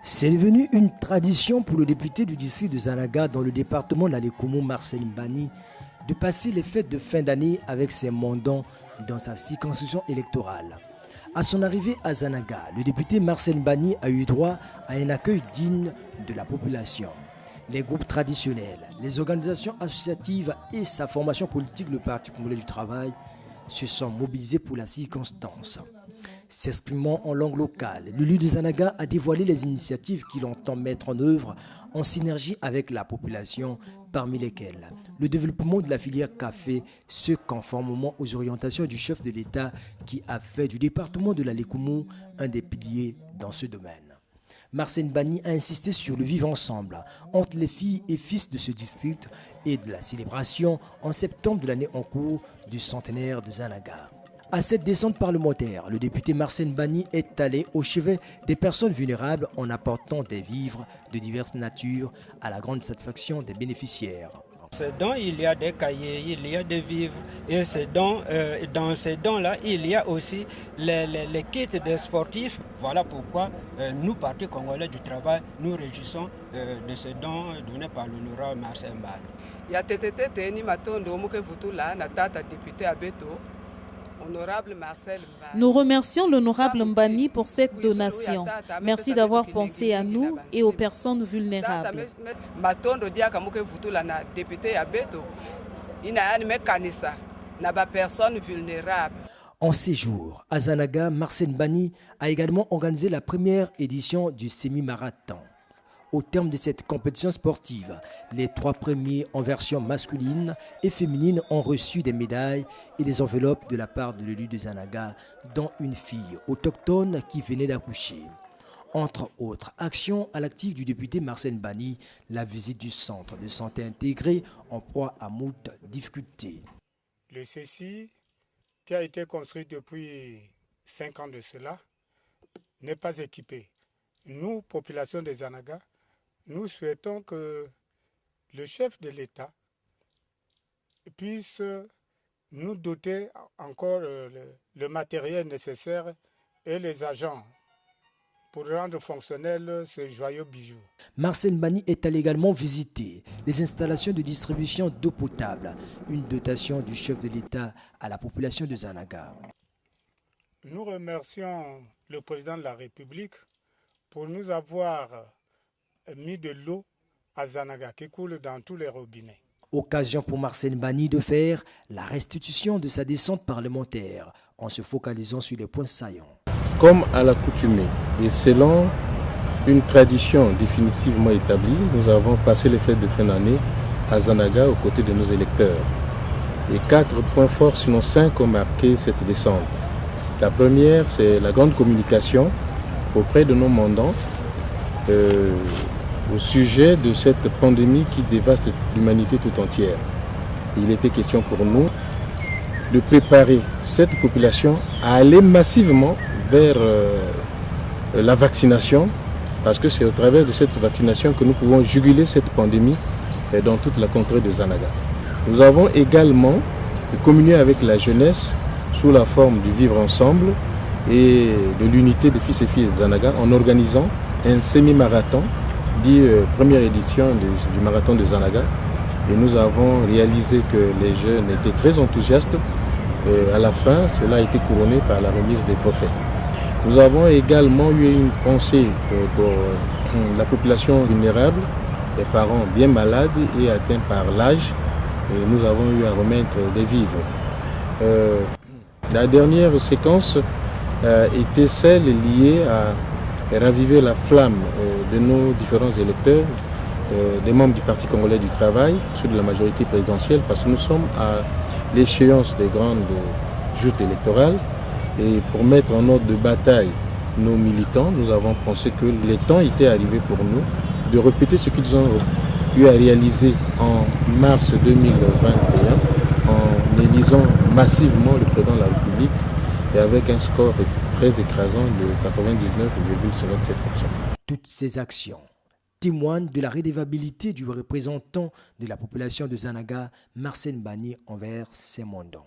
C'est devenu une tradition pour le député du district de Zanaga dans le département de l'Alekoumou, Marcel Mbani, de passer les fêtes de fin d'année avec ses mandants dans sa circonscription électorale. À son arrivée à Zanaga, le député Marcel Mbani a eu droit à un accueil digne de la population. Les groupes traditionnels, les organisations associatives et sa formation politique, le Parti congolais du travail, se sont mobilisés pour la circonstance. S'exprimant en langue locale, l'élu de Zanaga a dévoilé les initiatives qu'il entend mettre en œuvre en synergie avec la population, parmi lesquelles le développement de la filière café, ce conformément aux orientations du chef de l'État qui a fait du département de l'Alekoumou un des piliers dans ce domaine. Marcel Mbani a insisté sur le vivre ensemble entre les filles et fils de ce district et de la célébration en septembre de l'année en cours du centenaire de Zanaga. À cette descente parlementaire, le député Marcel Mbani est allé au chevet des personnes vulnérables en apportant des vivres de diverses natures à la grande satisfaction des bénéficiaires. Ces dons, il y a des cahiers, il y a des vivres et dans ces dons-là, il y a aussi les kits des sportifs. Voilà pourquoi nous, Parti congolais du travail, nous réjouissons de ces dons donnés par l'honorable Marcel Mbani. Nous remercions l'honorable Mbani pour cette donation. Merci d'avoir pensé à nous et aux personnes vulnérables. En séjour à Zanaga, Marcel Mbani a également organisé la première édition du semi-marathon. Au terme de cette compétition sportive, les 3 premiers en version masculine et féminine ont reçu des médailles et des enveloppes de la part de l'élu de Zanaga, dont une fille autochtone qui venait d'accoucher. Entre autres actions à l'actif du député Marcel Mbani, la visite du centre de santé intégré en proie à moult difficultés. Le CECI, qui a été construit depuis 5 ans de cela, n'est pas équipé. Nous, population de Zanaga, nous souhaitons que le chef de l'État puisse nous doter encore le matériel nécessaire et les agents pour rendre fonctionnel ce joyeux bijou. Marcel Mbani est allé également visiter les installations de distribution d'eau potable, une dotation du chef de l'État à la population de Zanaga. Nous remercions le président de la République pour nous avoir mis de l'eau à Zanaga qui coule dans tous les robinets. Occasion pour Marcel Mbani de faire la restitution de sa descente parlementaire en se focalisant sur les points saillants. Comme à l'accoutumée et selon une tradition définitivement établie, nous avons passé les fêtes de fin d'année à Zanaga aux côtés de nos électeurs. Et 4 points forts, sinon 5, ont marqué cette descente. La première, c'est la grande communication auprès de nos mandants au sujet de cette pandémie qui dévaste l'humanité tout entière. Il était question pour nous de préparer cette population à aller massivement vers la vaccination, parce que c'est au travers de cette vaccination que nous pouvons juguler cette pandémie dans toute la contrée de Zanaga. Nous avons également communié avec la jeunesse sous la forme du vivre ensemble et de l'unité des fils et filles de Zanaga en organisant un semi-marathon, dit première édition du marathon de Zanaga. Et nous avons réalisé que les jeunes étaient très enthousiastes. À la fin, cela a été couronné par la remise des trophées. Nous avons également eu une pensée pour la population vulnérable, les parents bien malades et atteints par l'âge. Et nous avons eu à remettre des vivres. La dernière séquence était celle liée à raviver la flamme de nos différents électeurs, des membres du Parti congolais du travail, ceux de la majorité présidentielle, parce que nous sommes à l'échéance des grandes joutes électorales. Et pour mettre en ordre de bataille nos militants, nous avons pensé que le temps était arrivé pour nous de répéter ce qu'ils ont eu à réaliser en mars 2021 en élisant massivement le président de la République et avec un score très écrasant de 99,57%. Toutes ces actions témoignent de la redevabilité du représentant de la population de Zanaga, Marcel Mbani, envers ses mandants.